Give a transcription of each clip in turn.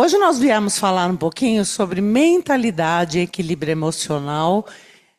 Hoje nós viemos falar um pouquinho sobre mentalidade e equilíbrio emocional,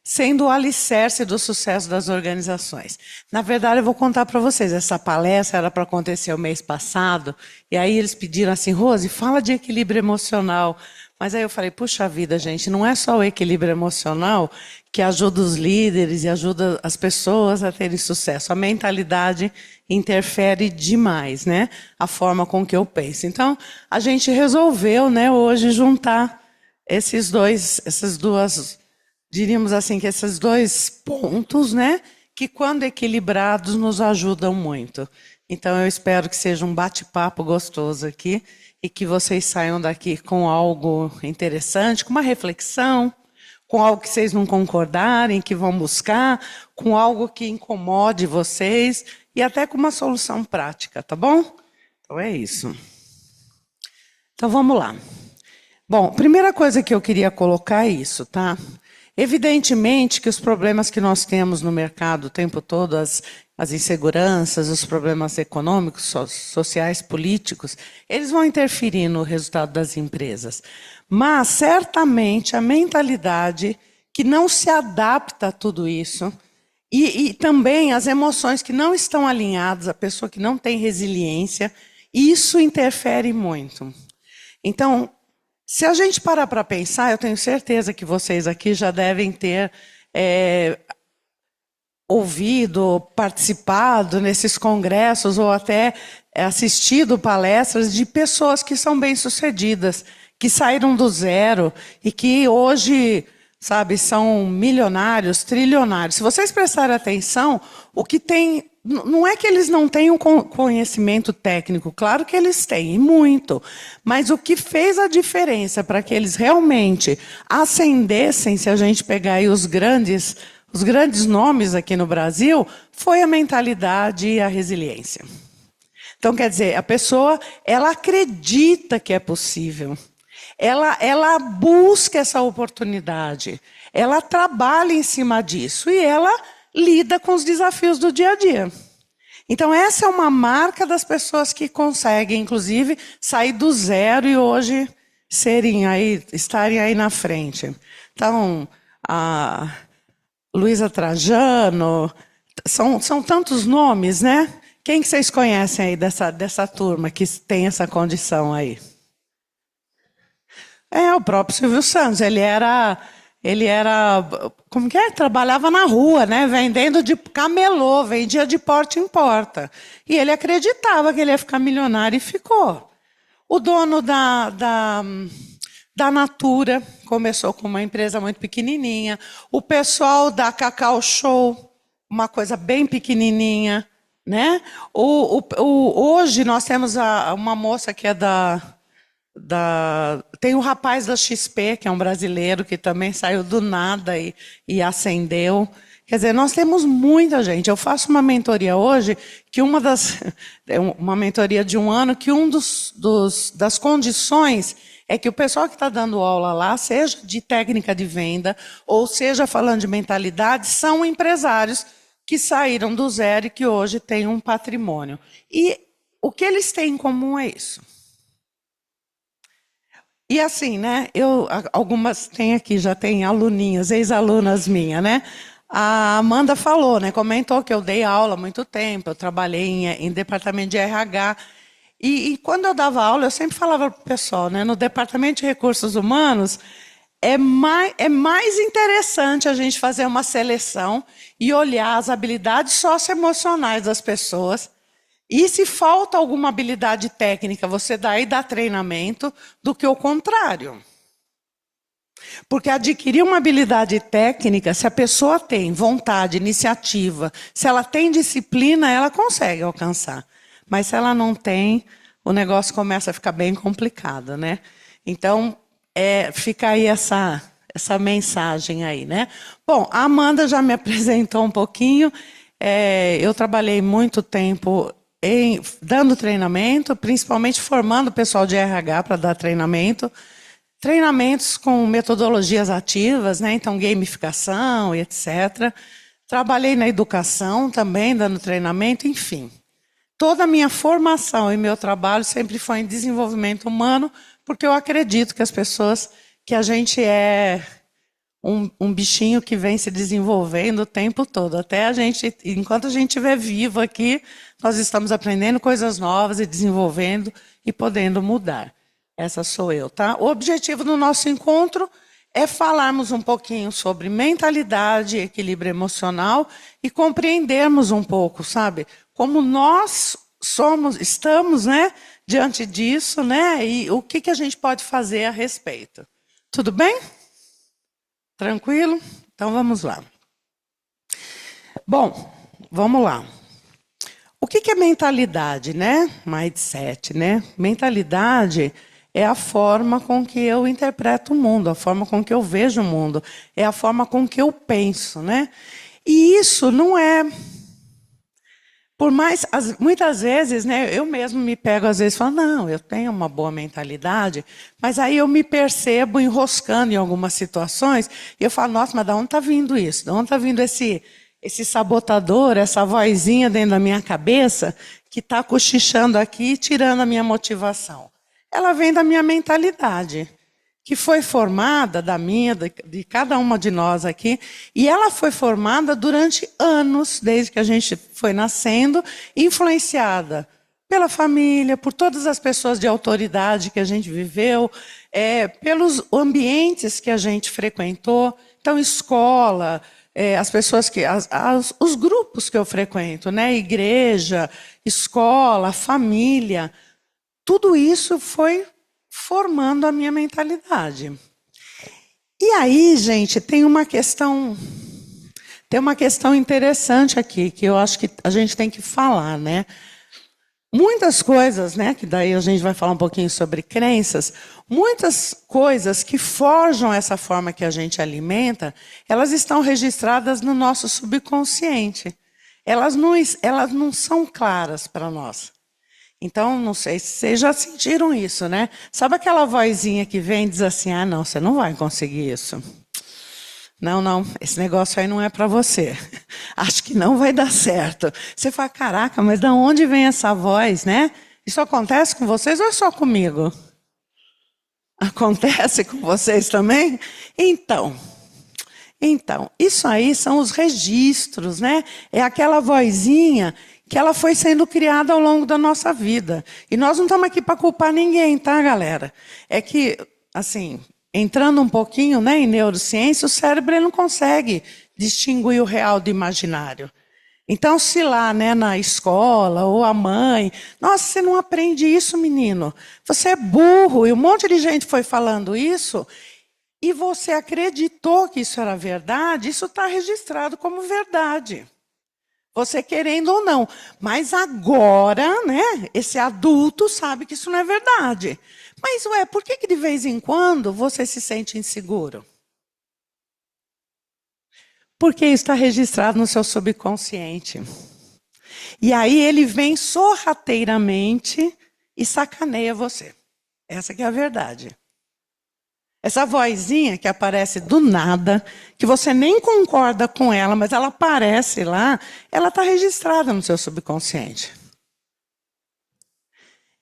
sendo o alicerce do sucesso das organizações. Na verdade, eu vou contar para vocês, essa palestra era para acontecer o mês passado, e aí eles pediram assim, Rose, fala de equilíbrio emocional. Mas aí eu falei, puxa vida, gente, não é só o equilíbrio emocional que ajuda os líderes e ajuda as pessoas a terem sucesso. A mentalidade interfere demais, né? A forma com que eu penso. Então, a gente resolveu, né, hoje juntar essas duas, diríamos assim, que esses dois pontos, né, que quando equilibrados nos ajudam muito. Então, eu espero que seja um bate-papo gostoso aqui e que vocês saiam daqui com algo interessante, com uma reflexão, com algo que vocês não concordarem, que vão buscar, com algo que incomode vocês e até com uma solução prática, tá bom? Então é isso. Então vamos lá. Bom, primeira coisa que eu queria colocar é isso, tá? Evidentemente que os problemas que nós temos no mercado o tempo todo, as inseguranças, os problemas econômicos, sociais, políticos, eles vão interferir no resultado das empresas. Mas, certamente, a mentalidade que não se adapta a tudo isso, e também as emoções que não estão alinhadas, a pessoa que não tem resiliência, isso interfere muito. Então, se a gente parar para pensar, eu tenho certeza que vocês aqui já devem ter ouvido, participado nesses congressos ou até assistido palestras de pessoas que são bem-sucedidas, que saíram do zero e que hoje, sabe, são milionários, trilionários. Se vocês prestarem atenção, o que tem... Não é que eles não tenham conhecimento técnico, claro que eles têm, e muito. Mas o que fez a diferença para que eles realmente ascendessem, se a gente pegar aí os grandes nomes aqui no Brasil, foi a mentalidade e a resiliência. Então, quer dizer, a pessoa, ela acredita que é possível. Ela busca essa oportunidade. Ela trabalha em cima disso e ela lida com os desafios do dia a dia. Então, essa é uma marca das pessoas que conseguem, inclusive, sair do zero e hoje estarem aí na frente. Então, a Luísa Trajano, são tantos nomes, né? Quem que vocês conhecem aí dessa turma que tem essa condição aí? É, o próprio Silvio Santos, ele era, como que é? Trabalhava na rua, né? Vendendo de camelô, vendia de porta em porta. E ele acreditava que ele ia ficar milionário e ficou. O dono da Natura começou com uma empresa muito pequenininha. O pessoal da Cacau Show, uma coisa bem pequenininha, né? Hoje nós temos uma moça que é tem o rapaz da XP, que é um brasileiro, que também saiu do nada e ascendeu. Quer dizer, nós temos muita gente. Eu faço uma mentoria hoje, que uma mentoria de um ano, que das condições é que o pessoal que está dando aula lá, seja de técnica de venda, ou seja falando de mentalidade, são empresários que saíram do zero e que hoje têm um patrimônio. E o que eles têm em comum é isso. E assim, né, algumas tem aqui, já tem aluninhas, ex-alunas minhas, né? A Amanda falou, né, comentou que eu dei aula há muito tempo, eu trabalhei em departamento de RH. E quando eu dava aula, eu sempre falava para o pessoal, né, no departamento de recursos humanos, é mais interessante a gente fazer uma seleção e olhar as habilidades socioemocionais das pessoas. E se falta alguma habilidade técnica, você dá treinamento, do que o contrário. Porque adquirir uma habilidade técnica, se a pessoa tem vontade, iniciativa, se ela tem disciplina, ela consegue alcançar. Mas se ela não tem, o negócio começa a ficar bem complicado, né? Então, fica aí essa mensagem aí, né? Bom, a Amanda já me apresentou um pouquinho. Eu trabalhei muito tempo dando treinamento, principalmente formando o pessoal de RH para dar treinamento. Treinamentos com metodologias ativas, né? Então gamificação e etc. Trabalhei na educação também, dando treinamento, enfim. Toda a minha formação e meu trabalho sempre foi em desenvolvimento humano, porque eu acredito que as pessoas, que a gente é um bichinho que vem se desenvolvendo o tempo todo. Até a gente, enquanto a gente estiver vivo aqui, nós estamos aprendendo coisas novas e desenvolvendo e podendo mudar. Essa sou eu, tá? O objetivo do nosso encontro é falarmos um pouquinho sobre mentalidade, equilíbrio emocional e compreendermos um pouco, sabe? Como nós estamos, né, diante disso, né? E o que a gente pode fazer a respeito. Tudo bem? Tranquilo? Então vamos lá. Bom, vamos lá. O que é mentalidade, né? Mindset, né? Mentalidade é a forma com que eu interpreto o mundo, a forma com que eu vejo o mundo, é a forma com que eu penso, né? E isso não é... Por mais, muitas vezes, né, eu mesmo me pego, às vezes, falando, não, eu tenho uma boa mentalidade, mas aí eu me percebo enroscando em algumas situações, e eu falo, nossa, mas de onde está vindo isso? De onde está vindo esse sabotador, essa vozinha dentro da minha cabeça, que está cochichando aqui e tirando a minha motivação? Ela vem da minha mentalidade, que foi formada de cada uma de nós aqui, e ela foi formada durante anos, desde que a gente foi nascendo, influenciada pela família, por todas as pessoas de autoridade que a gente viveu, pelos ambientes que a gente frequentou, então escola, as pessoas os grupos que eu frequento, né, igreja, escola, família, tudo isso foi formando a minha mentalidade. E aí, gente, tem uma questão interessante aqui, que eu acho que a gente tem que falar, né? Muitas coisas, né, que daí a gente vai falar um pouquinho sobre crenças, muitas coisas que forjam essa forma que a gente alimenta, elas estão registradas no nosso subconsciente. Elas não são claras para nós. Então, não sei se vocês já sentiram isso, né? Sabe aquela vozinha que vem e diz assim, ah, não, você não vai conseguir isso. Não, não, esse negócio aí não é para você. Acho que não vai dar certo. Você fala, caraca, mas de onde vem essa voz, né? Isso acontece com vocês ou é só comigo? Acontece com vocês também? Então, isso aí são os registros, né? É aquela vozinha que ela foi sendo criada ao longo da nossa vida. E nós não estamos aqui para culpar ninguém, tá, galera? É que, assim, entrando um pouquinho, né, em neurociência, o cérebro ele não consegue distinguir o real do imaginário. Então, se lá, né, na escola, ou a mãe, nossa, você não aprende isso, menino. Você é burro. E um monte de gente foi falando isso, e você acreditou que isso era verdade, isso está registrado como verdade. Você querendo ou não. Mas agora, né, esse adulto sabe que isso não é verdade. Mas, por que de vez em quando você se sente inseguro? Porque isso está registrado no seu subconsciente. E aí ele vem sorrateiramente e sacaneia você. Essa que é a verdade. Essa vozinha que aparece do nada, que você nem concorda com ela, mas ela aparece lá, ela está registrada no seu subconsciente.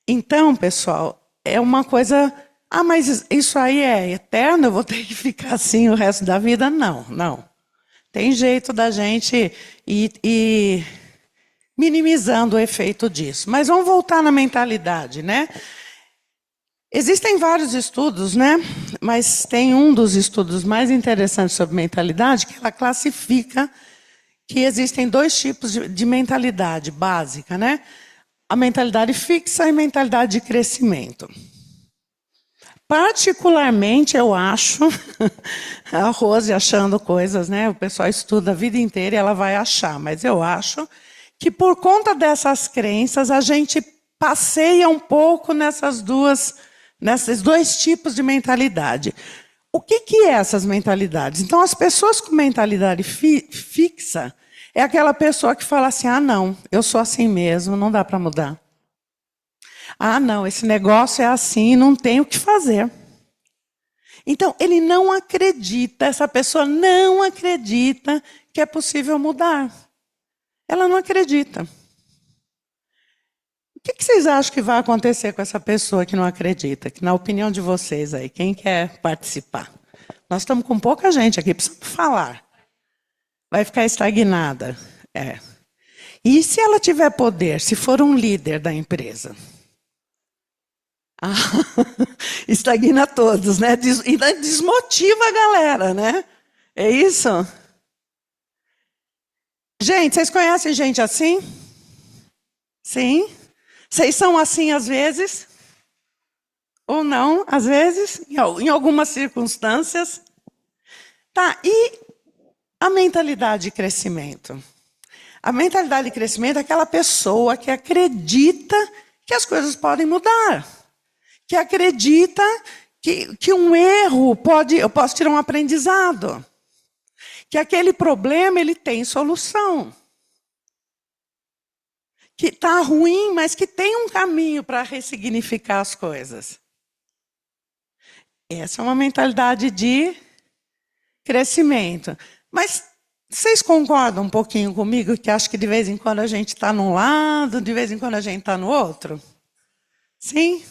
Então, pessoal, é uma coisa... Ah, mas isso aí é eterno? Eu vou ter que ficar assim o resto da vida? Não, não. Tem jeito da gente ir minimizando o efeito disso. Mas vamos voltar na mentalidade, né? Existem vários estudos, né? Mas tem um dos estudos mais interessantes sobre mentalidade que ela classifica que existem dois tipos de mentalidade básica, né? A mentalidade fixa e a mentalidade de crescimento. Particularmente, eu acho, a Rose achando coisas, né? O pessoal estuda a vida inteira e ela vai achar, mas eu acho que por conta dessas crenças, a gente passeia um pouco nesses dois tipos de mentalidade. O que é essas mentalidades? Então, as pessoas com mentalidade fixa é aquela pessoa que fala assim, ah, não, eu sou assim mesmo, não dá para mudar. Ah, não, esse negócio é assim, não tem o que fazer. Então, ele não acredita, essa pessoa não acredita que é possível mudar. Ela não acredita. que vocês acham que vai acontecer com essa pessoa que não acredita? Que, na opinião de vocês aí, quem quer participar? Nós estamos com pouca gente aqui, precisamos falar. Vai ficar estagnada. É. E se ela tiver poder, se for um líder da empresa? Ah, estagna todos, né? E desmotiva a galera, né? É isso? Gente, vocês conhecem gente assim? Sim? Vocês são assim às vezes? Ou não, às vezes? Em algumas circunstâncias? Tá, e a mentalidade de crescimento? A mentalidade de crescimento é aquela pessoa que acredita que as coisas podem mudar. Que acredita que um erro eu posso tirar um aprendizado. Que aquele problema ele tem solução. Que está ruim, mas que tem um caminho para ressignificar as coisas. Essa é uma mentalidade de crescimento. Mas vocês concordam um pouquinho comigo que acho que de vez em quando a gente está num lado, de vez em quando a gente está no outro? Sim?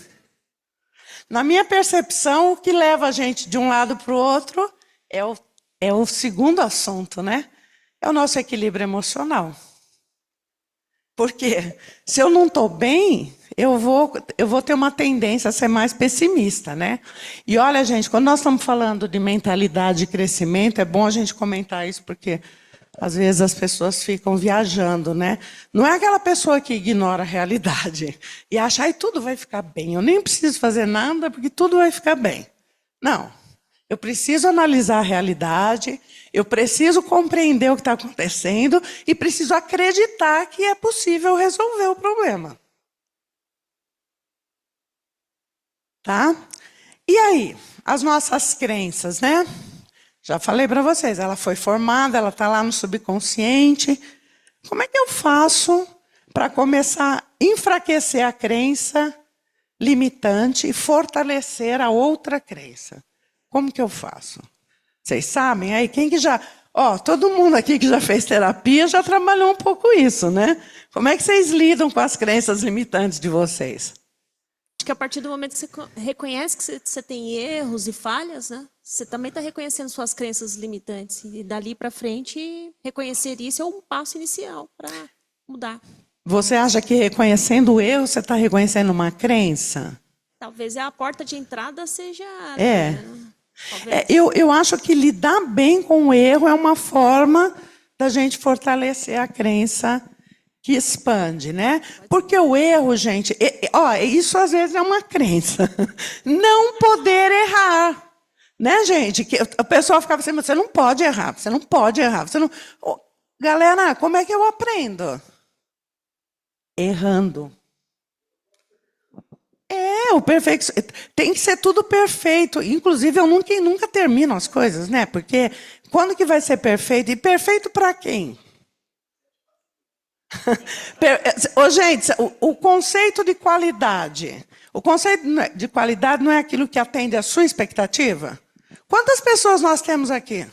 Na minha percepção, o que leva a gente de um lado para o outro é o segundo assunto, né? É o nosso equilíbrio emocional. Porque se eu não estou bem, eu vou ter uma tendência a ser mais pessimista, né? E olha, gente, quando nós estamos falando de mentalidade de crescimento, é bom a gente comentar isso, porque às vezes as pessoas ficam viajando, né? Não é aquela pessoa que ignora a realidade e acha que tudo vai ficar bem. Eu nem preciso fazer nada porque tudo vai ficar bem. Não. Eu preciso analisar a realidade, eu preciso compreender o que está acontecendo e preciso acreditar que é possível resolver o problema. Tá? E aí, as nossas crenças, né? Já falei para vocês, ela foi formada, ela está lá no subconsciente. Como é que eu faço para começar a enfraquecer a crença limitante e fortalecer a outra crença? Como que eu faço? Vocês sabem aí? Quem que já... todo mundo aqui que já fez terapia já trabalhou um pouco isso, né? Como é que vocês lidam com as crenças limitantes de vocês? Acho que a partir do momento que você reconhece que você tem erros e falhas, né? Você também está reconhecendo suas crenças limitantes. E dali para frente, reconhecer isso é um passo inicial para mudar. Você acha que reconhecendo o erro, você está reconhecendo uma crença? Talvez a porta de entrada seja... Eu acho que lidar bem com o erro é uma forma da gente fortalecer a crença que expande, né? Porque o erro, gente, isso às vezes é uma crença. Não poder errar, né, gente? Que a pessoa ficava assim, você não pode errar, você não pode errar, você não... Galera, como é que eu aprendo? Errando. O perfeito tem que ser tudo perfeito. Inclusive, eu nunca termino as coisas, né? Porque quando que vai ser perfeito? E perfeito para quem? Gente, o conceito de qualidade. O conceito de qualidade não é aquilo que atende à sua expectativa? Quantas pessoas nós temos aqui?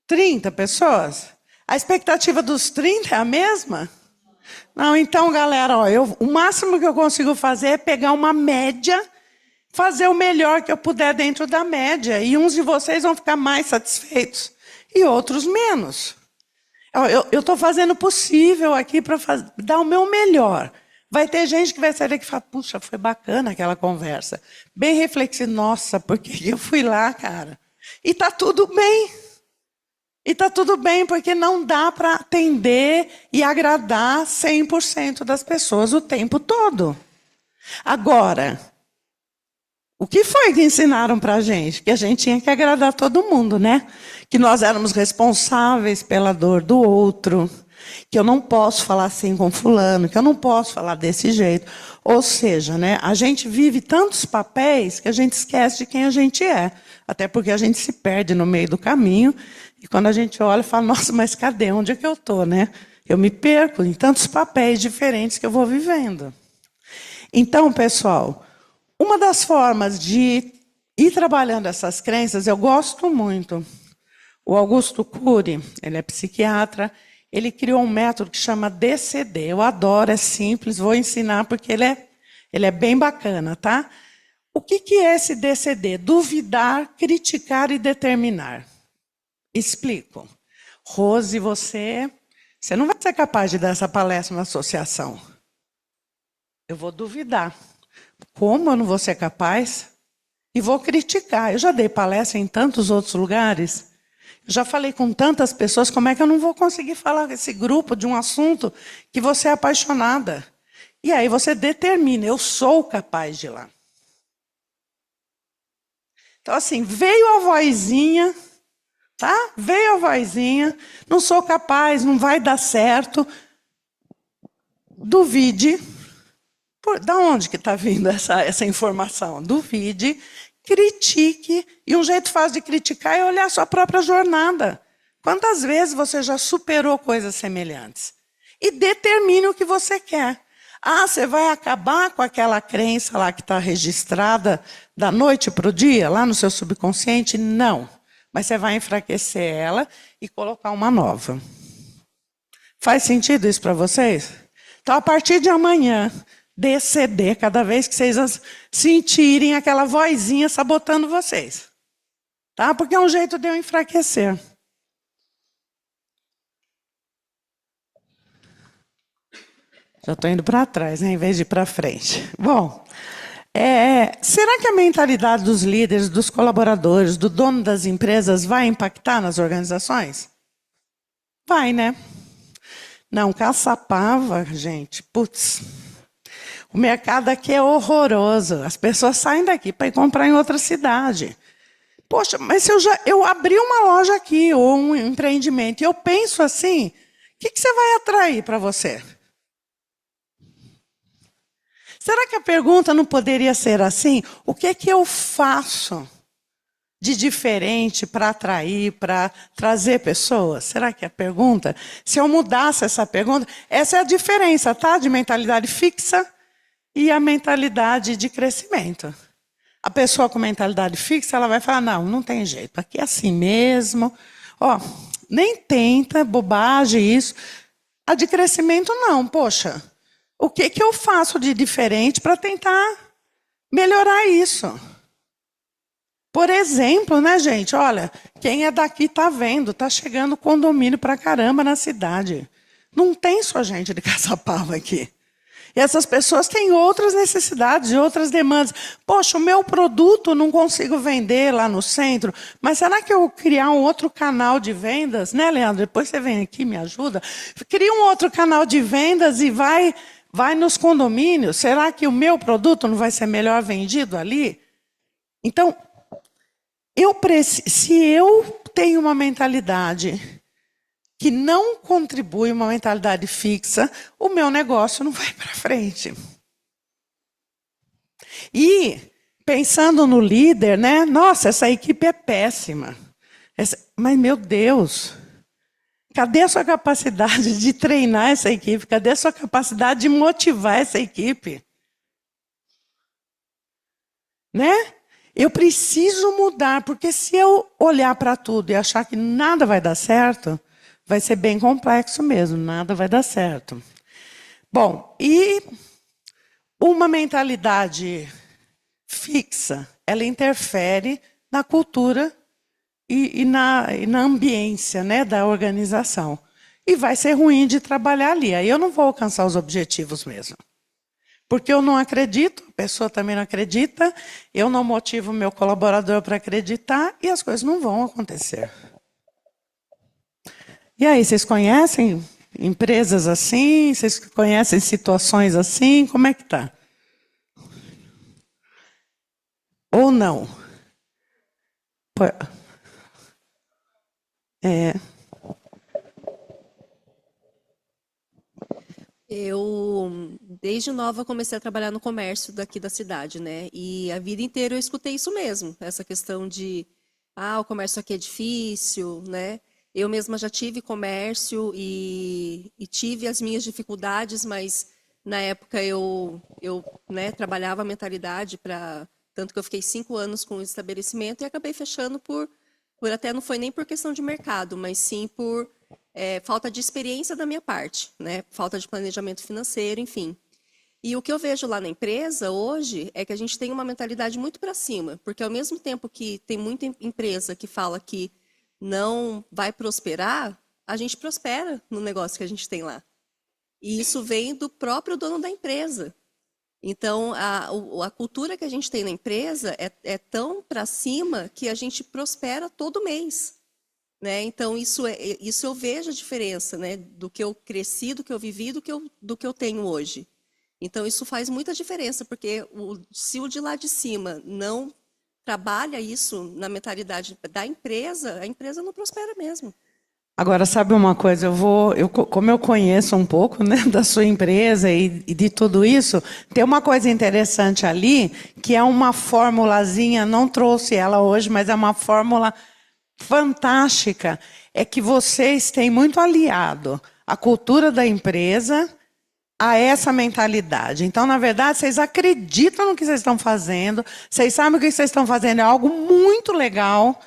30 pessoas? A expectativa dos 30 é a mesma? Não, então, galera, o máximo que eu consigo fazer é pegar uma média, fazer o melhor que eu puder dentro da média. E uns de vocês vão ficar mais satisfeitos e outros menos. Eu estou fazendo o possível aqui para dar o meu melhor. Vai ter gente que vai sair daqui e falar, puxa, foi bacana aquela conversa. Bem reflexiva, nossa, por que eu fui lá, cara? E está tudo bem. E está tudo bem, porque não dá para atender e agradar 100% das pessoas o tempo todo. Agora, o que foi que ensinaram para a gente? Que a gente tinha que agradar todo mundo, né? Que nós éramos responsáveis pela dor do outro, que eu não posso falar assim com fulano, que eu não posso falar desse jeito. Ou seja, né, a gente vive tantos papéis que a gente esquece de quem a gente é. Até porque a gente se perde no meio do caminho. E quando a gente olha, fala, nossa, mas cadê? Onde é que eu estou, né? Eu me perco em tantos papéis diferentes que eu vou vivendo. Então, pessoal, uma das formas de ir trabalhando essas crenças, eu gosto muito. O Augusto Cury, ele é psiquiatra, ele criou um método que chama DCD. Eu adoro, é simples, vou ensinar porque ele é bem bacana, tá? O que é esse DCD? Duvidar, criticar e determinar. Explico. Rose, você não vai ser capaz de dar essa palestra na associação. Eu vou duvidar. Como eu não vou ser capaz? E vou criticar. Eu já dei palestra em tantos outros lugares. Eu já falei com tantas pessoas, como é que eu não vou conseguir falar com esse grupo de um assunto que você é apaixonada? E aí você determina, eu sou capaz de ir lá. Então, assim, veio a vozinha, tá? Veio a vozinha, não sou capaz, não vai dar certo. Duvide. Da onde que está vindo essa informação? Duvide, critique, e um jeito fácil de criticar é olhar a sua própria jornada. Quantas vezes você já superou coisas semelhantes? E determine o que você quer. Ah, você vai acabar com aquela crença lá que está registrada da noite para o dia, lá no seu subconsciente? Não. Mas você vai enfraquecer ela e colocar uma nova. Faz sentido isso para vocês? Então, a partir de amanhã, DCD, cada vez que vocês sentirem aquela vozinha sabotando vocês. Tá? Porque é um jeito de eu enfraquecer. Já estou indo para trás, né, em vez de ir para frente. Bom, será que a mentalidade dos líderes, dos colaboradores, do dono das empresas vai impactar nas organizações? Vai, né? Não, Caçapava, gente, putz. O mercado aqui é horroroso. As pessoas saem daqui para ir comprar em outra cidade. Poxa, mas se eu abri uma loja aqui, ou um empreendimento, e eu penso assim, o que você vai atrair para você? Será que a pergunta não poderia ser assim? O que é que eu faço de diferente para atrair, para trazer pessoas? Será que a pergunta, se eu mudasse essa pergunta, essa é a diferença, tá? De mentalidade fixa e a mentalidade de crescimento. A pessoa com mentalidade fixa, ela vai falar, não tem jeito, aqui é assim mesmo. Ó, nem tenta, bobagem isso. A de crescimento não, poxa. O que eu faço de diferente para tentar melhorar isso? Por exemplo, né, gente? Olha, quem é daqui está vendo, está chegando condomínio para caramba na cidade. Não tem só gente de Caçapava aqui. E essas pessoas têm outras necessidades e outras demandas. Poxa, o meu produto não consigo vender lá no centro, mas será que eu criar um outro canal de vendas? Né, Leandro? Depois você vem aqui, me ajuda. Cria um outro canal de vendas e vai nos condomínios. Será que o meu produto não vai ser melhor vendido ali? Então, se eu tenho uma mentalidade que não contribui, uma mentalidade fixa, o meu negócio não vai para frente. E, pensando no líder, né? Nossa, essa equipe é péssima. Mas, meu Deus, cadê a sua capacidade de treinar essa equipe? Cadê a sua capacidade de motivar essa equipe? Né? Eu preciso mudar, porque se eu olhar para tudo e achar que nada vai dar certo, vai ser bem complexo mesmo, nada vai dar certo. Bom, e uma mentalidade fixa, ela interfere na cultura e na ambiência, né, da organização. E vai ser ruim de trabalhar ali. Aí eu não vou alcançar os objetivos mesmo. Porque eu não acredito, a pessoa também não acredita, eu não motivo o meu colaborador para acreditar e as coisas não vão acontecer. E aí, vocês conhecem empresas assim? Vocês conhecem situações assim? Como é que está? Ou não? Eu, desde nova, comecei a trabalhar no comércio daqui da cidade, né? E a vida inteira eu escutei isso mesmo, essa questão de, o comércio aqui é difícil, né? Eu mesma já tive comércio e tive as minhas dificuldades, mas na época eu né, trabalhava a mentalidade para... Tanto que eu fiquei 5 anos com o estabelecimento e acabei fechando por até não foi nem por questão de mercado, mas sim por falta de experiência da minha parte, né? Falta de planejamento financeiro, enfim. E o que eu vejo lá na empresa hoje é que a gente tem uma mentalidade muito para cima, porque ao mesmo tempo que tem muita empresa que fala que não vai prosperar, a gente prospera no negócio que a gente tem lá. E isso vem do próprio dono da empresa. Então, a cultura que a gente tem na empresa é tão para cima que a gente prospera todo mês. Né? Então, isso eu vejo a diferença, né? Do que eu cresci, do que eu vivi, do que eu tenho hoje. Então, isso faz muita diferença, porque se o de lá de cima não trabalha isso na mentalidade da empresa, a empresa não prospera mesmo. Agora, sabe uma coisa? Como eu conheço um pouco, né, da sua empresa e de tudo isso, tem uma coisa interessante ali, que é uma formulazinha, não trouxe ela hoje, mas é uma fórmula fantástica, é que vocês têm muito aliado a cultura da empresa a essa mentalidade. Então, na verdade, vocês acreditam no que vocês estão fazendo, vocês sabem que o que vocês estão fazendo é algo muito legal.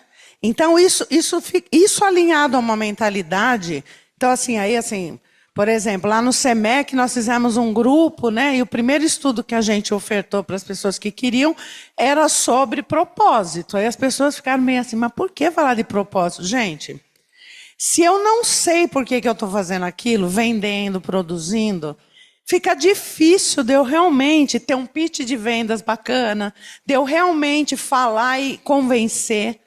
Então, isso alinhado a uma mentalidade. Então, assim, por exemplo, lá no SEMEC nós fizemos um grupo, né? E o primeiro estudo que a gente ofertou para as pessoas que queriam era sobre propósito. Aí as pessoas ficaram meio assim, mas por que falar de propósito? Gente, se eu não sei por que eu estou fazendo aquilo, vendendo, produzindo, fica difícil de eu realmente ter um pitch de vendas bacana, de eu realmente falar e convencer.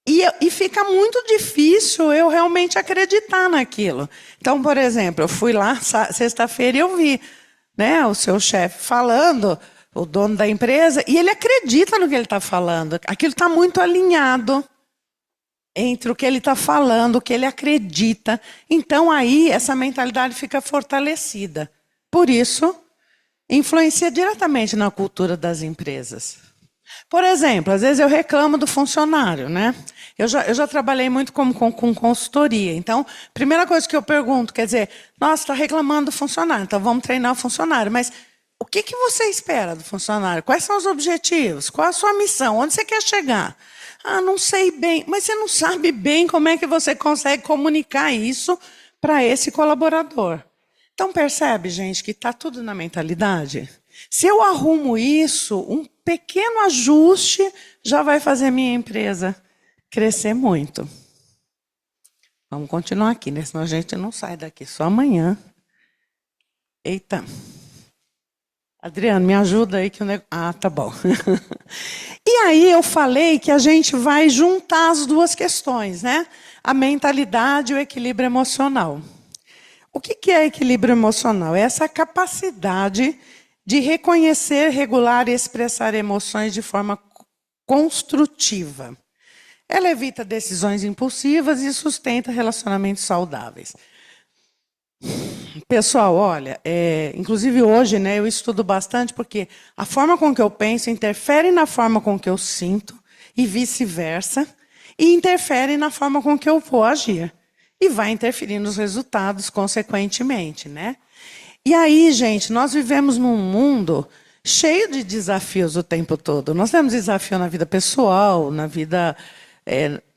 E fica muito difícil eu realmente acreditar naquilo. Então, por exemplo, eu fui lá sexta-feira e eu vi, né, o seu chefe falando, o dono da empresa, e ele acredita no que ele está falando. Aquilo está muito alinhado entre o que ele está falando, o que ele acredita. Então, aí, essa mentalidade fica fortalecida. Por isso, influencia diretamente na cultura das empresas. Por exemplo, às vezes eu reclamo do funcionário, né? Eu já trabalhei muito com consultoria. Então, primeira coisa que eu pergunto, quer dizer, nossa, está reclamando do funcionário, então vamos treinar o funcionário. Mas o que você espera do funcionário? Quais são os objetivos? Qual a sua missão? Onde você quer chegar? Ah, não sei bem. Mas você não sabe bem como é que você consegue comunicar isso para esse colaborador. Então, percebe, gente, que está tudo na mentalidade? Se eu arrumo isso, um pequeno ajuste já vai fazer minha empresa crescer muito. Vamos continuar aqui, né? Senão a gente não sai daqui, só amanhã. Eita. Adriano, me ajuda aí que o negócio... Ah, tá bom. E aí eu falei que a gente vai juntar as duas questões, né? A mentalidade e o equilíbrio emocional. O que é equilíbrio emocional? É essa capacidade de reconhecer, regular e expressar emoções de forma construtiva. Ela evita decisões impulsivas e sustenta relacionamentos saudáveis. Pessoal, olha, inclusive hoje, né, eu estudo bastante porque a forma com que eu penso interfere na forma com que eu sinto e vice-versa, e interfere na forma com que eu vou agir. E vai interferir nos resultados, consequentemente, né? E aí, gente, nós vivemos num mundo cheio de desafios o tempo todo. Nós temos desafio na vida pessoal, na vida...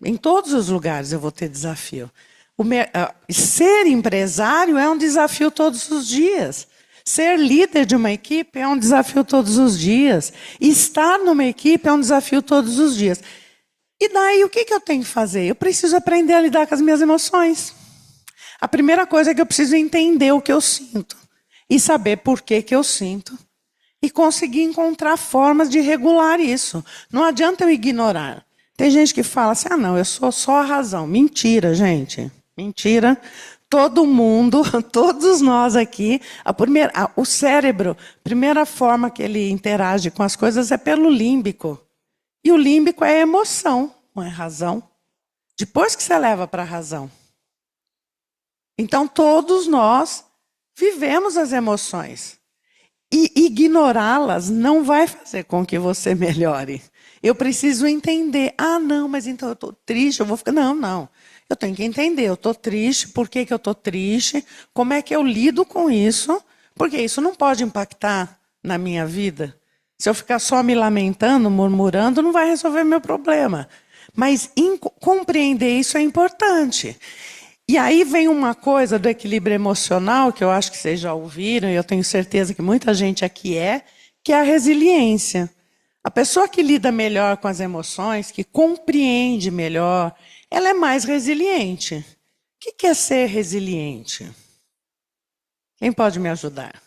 em todos os lugares eu vou ter desafio. Ser empresário é um desafio todos os dias. Ser líder de uma equipe é um desafio todos os dias. Estar numa equipe é um desafio todos os dias. E daí, o que eu tenho que fazer? Eu preciso aprender a lidar com as minhas emoções. A primeira coisa é que eu preciso entender o que eu sinto. E saber por que eu sinto. E conseguir encontrar formas de regular isso. Não adianta eu ignorar. Tem gente que fala assim, ah, não, eu sou só a razão. Mentira, gente. Mentira. Todo mundo, todos nós aqui, o cérebro, a primeira forma que ele interage com as coisas é pelo límbico. E o límbico é emoção, não é razão. Depois que você leva para a razão. Então, todos nós vivemos as emoções. E ignorá-las não vai fazer com que você melhore. Eu preciso entender. Ah, não, mas então eu estou triste, eu vou ficar... Não. Eu tenho que entender. Eu estou triste, por que eu estou triste? Como é que eu lido com isso? Porque isso não pode impactar na minha vida. Se eu ficar só me lamentando, murmurando, não vai resolver meu problema. Mas compreender isso é importante. E aí vem uma coisa do equilíbrio emocional, que eu acho que vocês já ouviram, e eu tenho certeza que muita gente aqui que é a resiliência. A pessoa que lida melhor com as emoções, que compreende melhor, ela é mais resiliente. O que é ser resiliente? Quem pode me ajudar?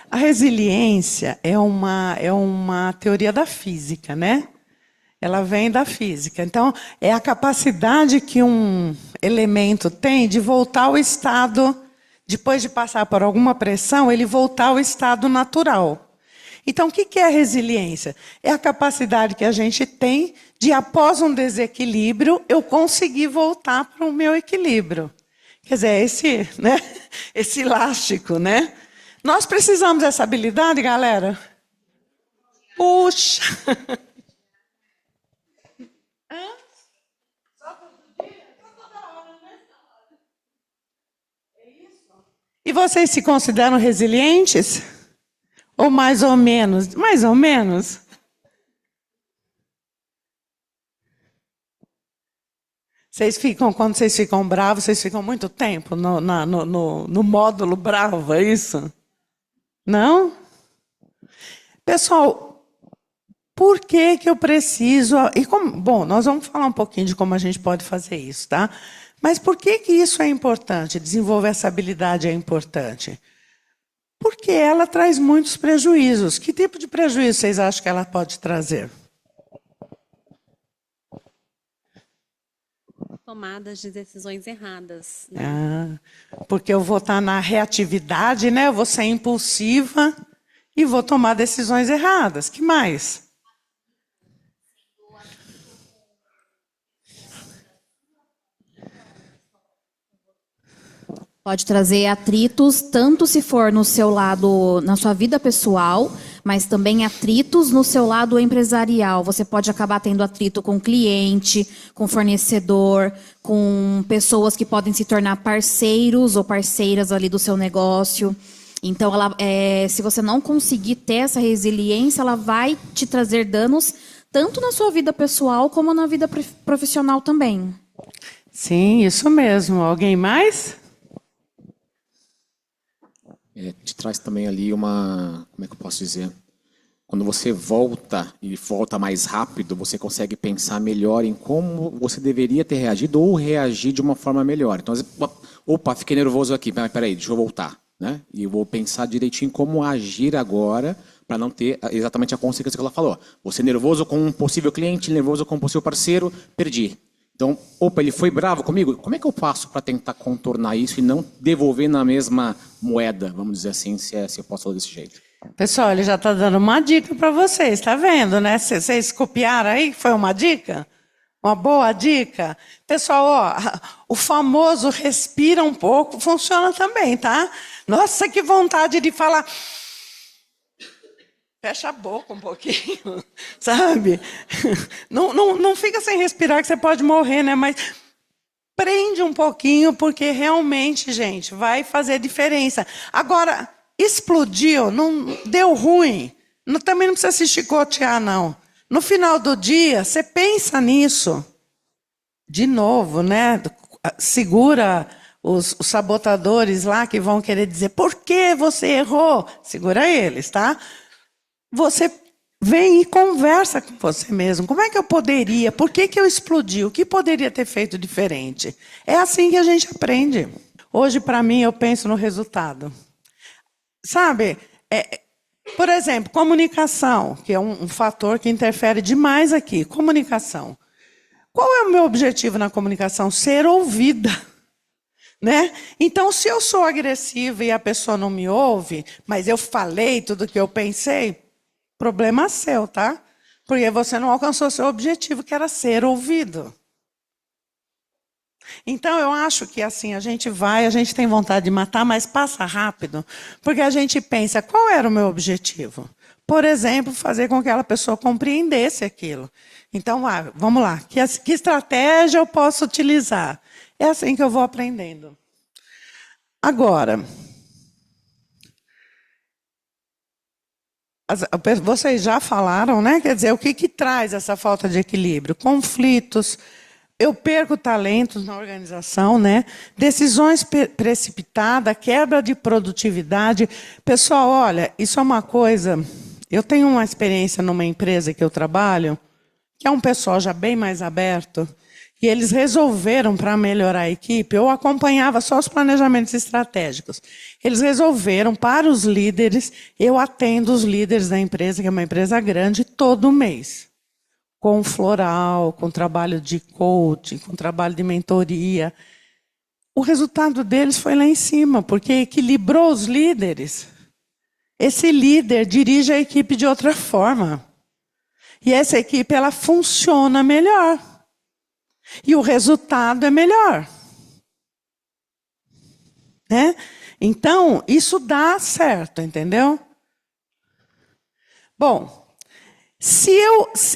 A resiliência é uma teoria da física, né? Ela vem da física. Então, é a capacidade que um elemento tem de voltar ao estado, depois de passar por alguma pressão, ele voltar ao estado natural. Então, o que é a resiliência? É a capacidade que a gente tem de, após um desequilíbrio, eu conseguir voltar para o meu equilíbrio. Quer dizer, esse elástico, né? Nós precisamos dessa habilidade, galera? Puxa! E vocês se consideram resilientes? Ou mais ou menos? Mais ou menos? Quando vocês ficam bravos, vocês ficam muito tempo no módulo bravo, é isso? Não? Pessoal, por que eu preciso... Bom, nós vamos falar um pouquinho de como a gente pode fazer isso, tá? Mas por que isso é importante? Desenvolver essa habilidade é importante? Porque ela traz muitos prejuízos. Que tipo de prejuízo vocês acham que ela pode trazer? Tomadas de decisões erradas. Né? Porque eu vou estar na reatividade, né? Eu vou ser impulsiva e vou tomar decisões erradas. Que mais? Pode trazer atritos, tanto se for no seu lado, na sua vida pessoal, mas também atritos no seu lado empresarial. Você pode acabar tendo atrito com cliente, com fornecedor, com pessoas que podem se tornar parceiros ou parceiras ali do seu negócio. Então, se você não conseguir ter essa resiliência, ela vai te trazer danos tanto na sua vida pessoal como na vida profissional também. Sim, isso mesmo. Alguém mais? Te traz também ali uma... Como é que eu posso dizer? Quando você volta e volta mais rápido, você consegue pensar melhor em como você deveria ter reagido ou reagir de uma forma melhor. Então, opa, fiquei nervoso aqui, peraí, deixa eu voltar. Né? E eu vou pensar direitinho como agir agora para não ter exatamente a consequência que ela falou. Você nervoso com um possível cliente, nervoso com um possível parceiro, perdi. Então, ele foi bravo comigo? Como é que eu faço para tentar contornar isso e não devolver na mesma moeda, vamos dizer assim, se eu posso falar desse jeito? Pessoal, ele já está dando uma dica para vocês, tá vendo, né? Vocês copiaram aí? Foi uma dica? Uma boa dica? Pessoal, o famoso respira um pouco funciona também, tá? Nossa, que vontade de falar... Fecha a boca um pouquinho, sabe? Não fica sem respirar que você pode morrer, né? Mas prende um pouquinho, porque realmente, gente, vai fazer diferença. Agora, explodiu, não deu ruim. Também não precisa se chicotear, não. No final do dia, você pensa nisso. De novo, né? Segura os sabotadores lá que vão querer dizer por que você errou. Segura eles, tá? Você vem e conversa com você mesmo. Como é que eu poderia? Por que eu explodi? O que poderia ter feito diferente? É assim que a gente aprende. Hoje, para mim, eu penso no resultado. Sabe, por exemplo, comunicação, que é um fator que interfere demais aqui. Comunicação. Qual é o meu objetivo na comunicação? Ser ouvida. Né? Então, se eu sou agressiva e a pessoa não me ouve, mas eu falei tudo o que eu pensei, problema seu, tá? Porque você não alcançou seu objetivo, que era ser ouvido. Então, eu acho que assim, a gente tem vontade de matar, mas passa rápido, porque a gente pensa, qual era o meu objetivo? Por exemplo, fazer com que aquela pessoa compreendesse aquilo. Então, vamos lá, que estratégia eu posso utilizar? É assim que eu vou aprendendo. Agora... Vocês já falaram, né? Quer dizer, o que traz essa falta de equilíbrio? Conflitos, eu perco talentos na organização, né? Decisões precipitadas, quebra de produtividade. Pessoal, olha, isso é uma coisa... Eu tenho uma experiência numa empresa que eu trabalho, que é um pessoal já bem mais aberto, e eles resolveram, para melhorar a equipe, eu acompanhava só os planejamentos estratégicos. Eles resolveram, para os líderes, eu atendo os líderes da empresa, que é uma empresa grande, todo mês. Com floral, com trabalho de coaching, com trabalho de mentoria. O resultado deles foi lá em cima, porque equilibrou os líderes. Esse líder dirige a equipe de outra forma. E essa equipe, ela funciona melhor. E o resultado é melhor. Né? Então, isso dá certo, entendeu? Bom,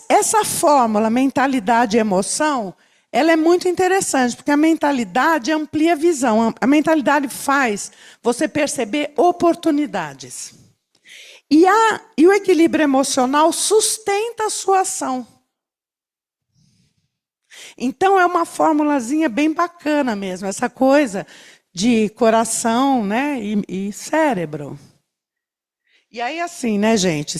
essa fórmula, mentalidade e emoção, ela é muito interessante, porque a mentalidade amplia a visão. A mentalidade faz você perceber oportunidades. E o equilíbrio emocional sustenta a sua ação. Então, é uma formulazinha bem bacana mesmo, essa coisa de coração, né, e cérebro. E aí, assim, né, gente,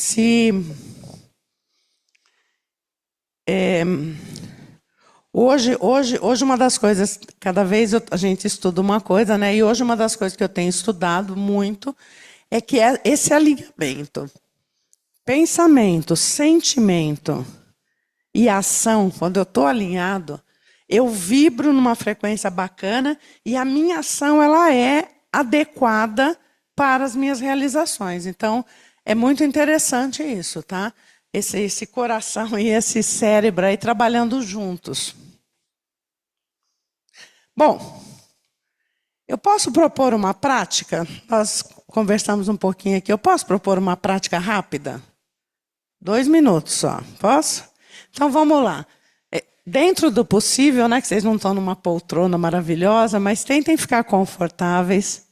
hoje uma das coisas, cada vez a gente estuda uma coisa, né, e hoje uma das coisas que eu tenho estudado muito é que é esse alinhamento. Pensamento, sentimento e ação, quando eu estou alinhado, eu vibro numa frequência bacana e a minha ação ela é adequada para as minhas realizações. Então, é muito interessante isso, tá? Esse coração e esse cérebro aí trabalhando juntos. Bom, eu posso propor uma prática? Nós conversamos um pouquinho aqui. Eu posso propor uma prática rápida? 2 minutos só. Posso? Então, vamos lá. Dentro do possível, né, que vocês não estão numa poltrona maravilhosa, mas tentem ficar confortáveis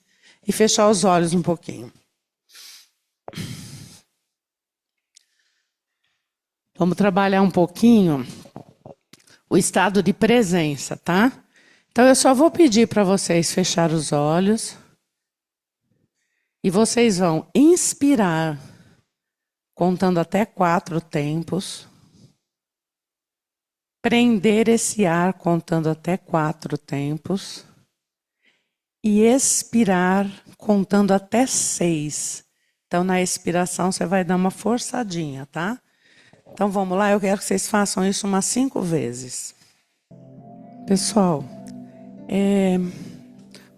e fechar os olhos um pouquinho. Vamos trabalhar um pouquinho o estado de presença, tá? Então, eu só vou pedir para vocês fechar os olhos e vocês vão inspirar, contando até 4 tempos. Prender esse ar contando até 4 tempos. E expirar contando até 6. Então, na expiração, você vai dar uma forçadinha, tá? Então, vamos lá. Eu quero que vocês façam isso umas 5 vezes. Pessoal,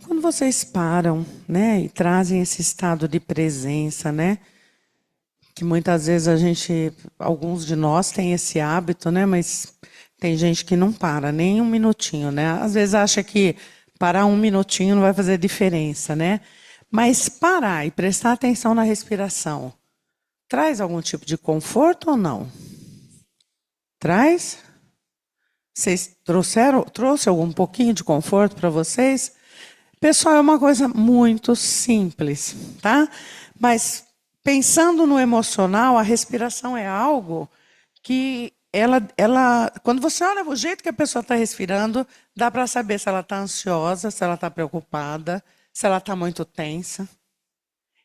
quando vocês param, né, e trazem esse estado de presença, né, que muitas vezes alguns de nós têm esse hábito, né, mas tem gente que não para nem 1 minutinho, né? Às vezes acha que parar 1 minutinho não vai fazer diferença, né? Mas parar e prestar atenção na respiração traz algum tipo de conforto ou não? Traz? Vocês trouxe algum pouquinho de conforto para vocês? Pessoal, é uma coisa muito simples, tá? Mas pensando no emocional, a respiração é algo que quando você olha o jeito que a pessoa está respirando, dá para saber se ela está ansiosa, se ela está preocupada, se ela está muito tensa.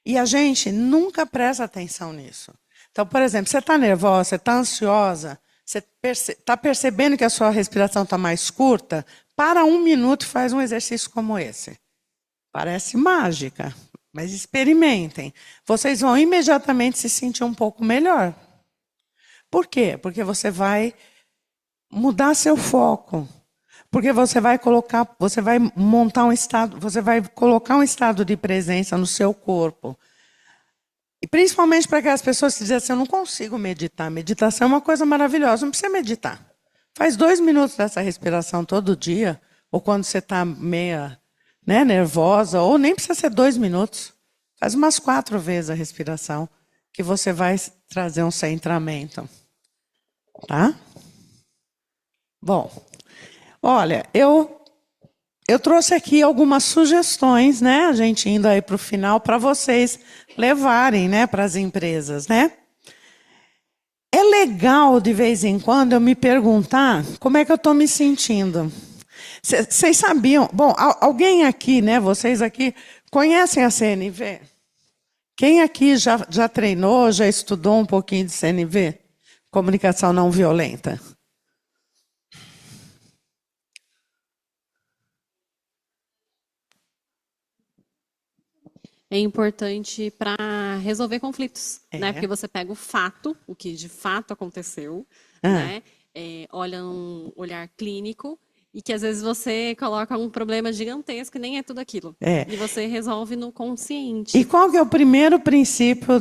E a gente nunca presta atenção nisso. Então, por exemplo, você está nervosa, você está ansiosa, você está percebendo que a sua respiração está mais curta, para 1 minuto e faz um exercício como esse. Parece mágica, mas experimentem. Vocês vão imediatamente se sentir um pouco melhor. Por quê? Porque você vai mudar seu foco. Porque você vai montar um estado, você vai colocar um estado de presença no seu corpo. E principalmente para aquelas pessoas que dizem assim, eu não consigo meditar. Meditação é uma coisa maravilhosa, não precisa meditar. Faz 2 minutos dessa respiração todo dia, ou quando você está meia, né, nervosa, ou nem precisa ser 2 minutos. Faz umas 4 vezes a respiração, que você vai trazer um centramento. Tá? Bom, olha, eu eu trouxe aqui algumas sugestões, né? A gente indo aí para o final, para vocês levarem, né, para as empresas, né? É legal, de vez em quando, eu me perguntar como é que eu estou me sentindo. Vocês sabiam? Bom, alguém aqui, né? Vocês aqui conhecem a CNV? Quem aqui já treinou, já estudou um pouquinho de CNV? Comunicação não violenta. É importante para resolver conflitos, É. né? Porque você pega o fato, o que de fato aconteceu, né? Olha um olhar clínico e que às vezes você coloca um problema gigantesco e nem é tudo aquilo. É. E você resolve no consciente. E qual que é o primeiro princípio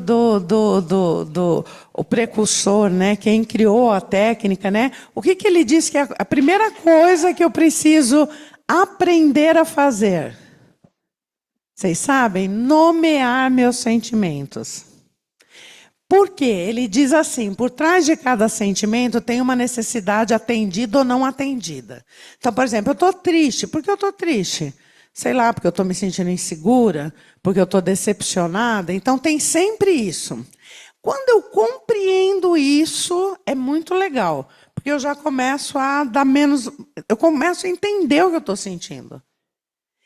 o precursor, né? Quem criou a técnica, né? O que ele disse que é a primeira coisa que eu preciso aprender a fazer? Vocês sabem? Nomear meus sentimentos. Por quê? Ele diz assim, por trás de cada sentimento tem uma necessidade atendida ou não atendida. Então, por exemplo, eu estou triste. Por que eu estou triste? Sei lá, porque eu estou me sentindo insegura, porque eu estou decepcionada. Então, tem sempre isso. Quando eu compreendo isso, é muito legal. Porque eu já começo a dar menos... Eu começo a entender o que eu estou sentindo.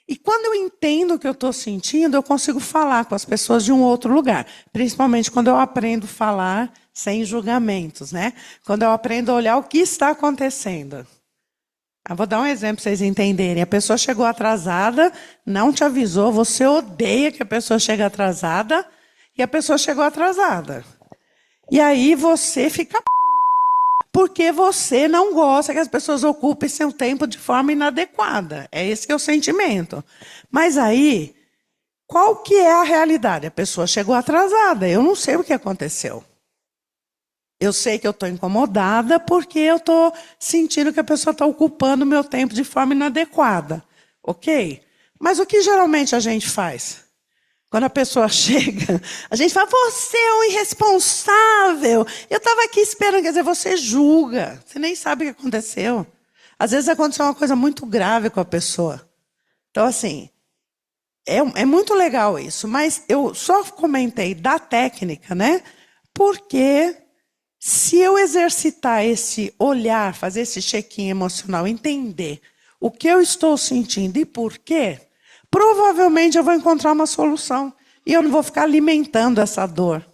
E quando eu entendo o que eu estou sentindo, eu consigo falar com as pessoas de um outro lugar. Principalmente quando eu aprendo a falar sem julgamentos, né? Quando eu aprendo a olhar o que está acontecendo. Eu vou dar um exemplo para vocês entenderem. A pessoa chegou atrasada, não te avisou, você odeia que a pessoa chegue atrasada, e a pessoa chegou atrasada. E aí você fica porque você não gosta que as pessoas ocupem seu tempo de forma inadequada. É esse que é o sentimento. Mas aí, qual que é a realidade? A pessoa chegou atrasada, eu não sei o que aconteceu. Eu sei que eu estou incomodada porque eu estou sentindo que a pessoa está ocupando o meu tempo de forma inadequada. Ok? Mas o que geralmente a gente faz? Quando a pessoa chega, a gente fala, você é um irresponsável. Eu estava aqui esperando, quer dizer, você julga. Você nem sabe o que aconteceu. Às vezes aconteceu uma coisa muito grave com a pessoa. Então, assim, é muito legal isso. Mas eu só comentei da técnica, né? Porque se eu exercitar esse olhar, fazer esse check-in emocional, entender o que eu estou sentindo e por quê, provavelmente eu vou encontrar uma solução. E eu não vou ficar alimentando essa dor.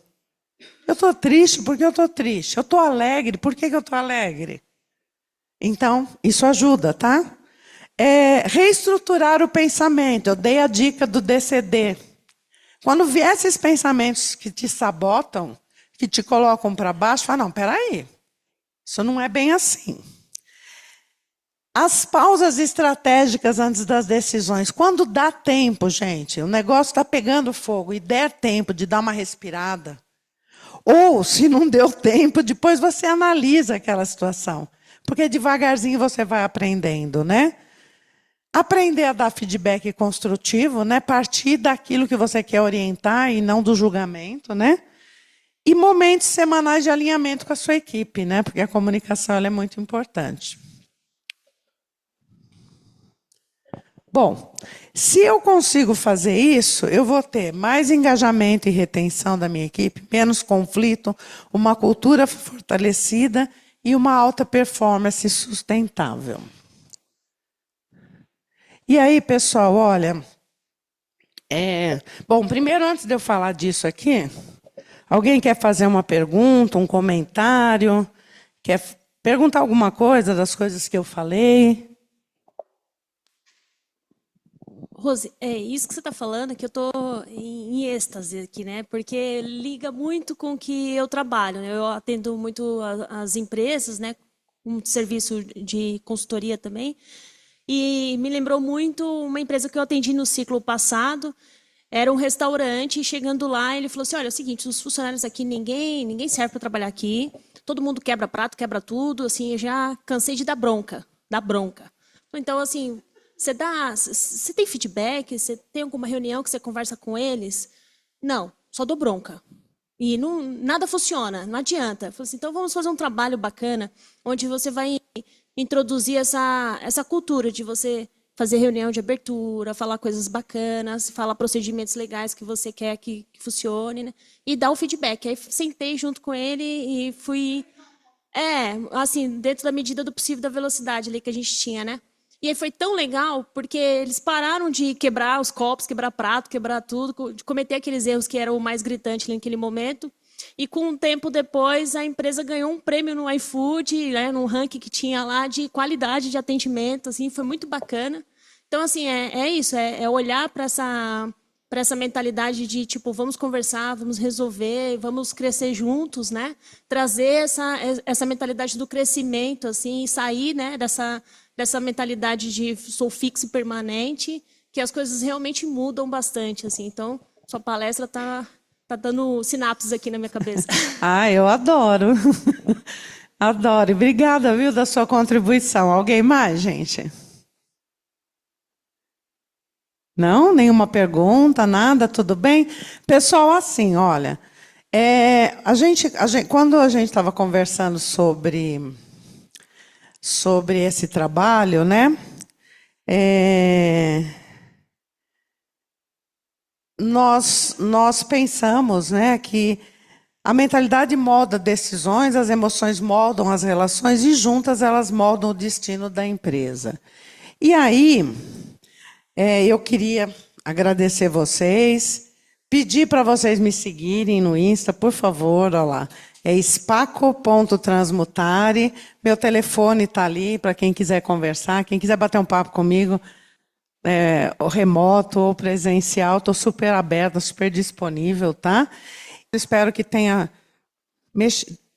Eu estou triste porque eu estou triste. Eu estou alegre, por que eu estou alegre? Então, isso ajuda, tá? Reestruturar o pensamento. Eu dei a dica do DCD. Quando vier esses pensamentos que te sabotam, que te colocam para baixo, fala, não, peraí. Isso não é bem assim. As pausas estratégicas antes das decisões. Quando dá tempo, gente, o negócio está pegando fogo e der tempo de dar uma respirada, ou, se não deu tempo, depois você analisa aquela situação. Porque devagarzinho você vai aprendendo, né? Aprender a dar feedback construtivo, né? Partir daquilo que você quer orientar e não do julgamento, né? E momentos semanais de alinhamento com a sua equipe, né? Porque a comunicação ela é muito importante. Bom, se eu consigo fazer isso, eu vou ter mais engajamento e retenção da minha equipe, menos conflito, uma cultura fortalecida e uma alta performance sustentável. E aí, pessoal, olha... Bom, primeiro, antes de eu falar disso aqui, alguém quer fazer uma pergunta, um comentário? Quer perguntar alguma coisa das coisas que eu falei? Rose, é isso que você está falando, que eu estou em êxtase aqui, né? Porque liga muito com o que eu trabalho, né? Eu atendo muito as empresas, né? Um serviço de consultoria também. E me lembrou muito uma empresa que eu atendi no ciclo passado. Era um restaurante, e chegando lá, ele falou assim, olha, é o seguinte, os funcionários aqui, ninguém serve para trabalhar aqui. Todo mundo quebra prato, quebra tudo. Assim, eu já cansei de dar bronca. Então, assim... Você tem feedback? Você tem alguma reunião que você conversa com eles? Não, só dou bronca. E nada funciona, não adianta. Eu falei assim, então vamos fazer um trabalho bacana, onde você vai introduzir essa cultura de você fazer reunião de abertura, falar coisas bacanas, falar procedimentos legais que você quer que funcione, né? E dar o feedback. Aí sentei junto com ele e fui, assim, dentro da medida do possível da velocidade ali que a gente tinha, né? E aí foi tão legal, porque eles pararam de quebrar os copos, quebrar prato, quebrar tudo, de cometer aqueles erros que eram o mais gritante ali naquele momento. E com um tempo depois, a empresa ganhou um prêmio no iFood, né, num ranking que tinha lá de qualidade de atendimento, assim, foi muito bacana. Então, assim, é isso, é olhar para essa mentalidade de, tipo, vamos conversar, vamos resolver, vamos crescer juntos, né? Trazer essa mentalidade do crescimento, assim, e sair, né, dessa mentalidade de sou fixo e permanente, que as coisas realmente mudam bastante, assim. Então, sua palestra tá dando sinapses aqui na minha cabeça. Eu adoro. Adoro. Obrigada, viu, da sua contribuição. Alguém mais, gente? Não? Nenhuma pergunta, nada? Tudo bem? Pessoal, assim, olha, quando a gente estava conversando sobre esse trabalho, né? Nós pensamos, né, que a mentalidade molda decisões, as emoções moldam as relações e juntas elas moldam o destino da empresa. E aí, eu queria agradecer vocês, pedir para vocês me seguirem no Insta, por favor, olha lá. É spaco.transmutare. Meu telefone está ali para quem quiser conversar, quem quiser bater um papo comigo, ou remoto ou presencial, estou super aberta, super disponível, tá? Espero que tenha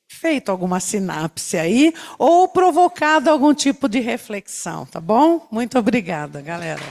feito alguma sinapse aí ou provocado algum tipo de reflexão, tá bom? Muito obrigada, galera.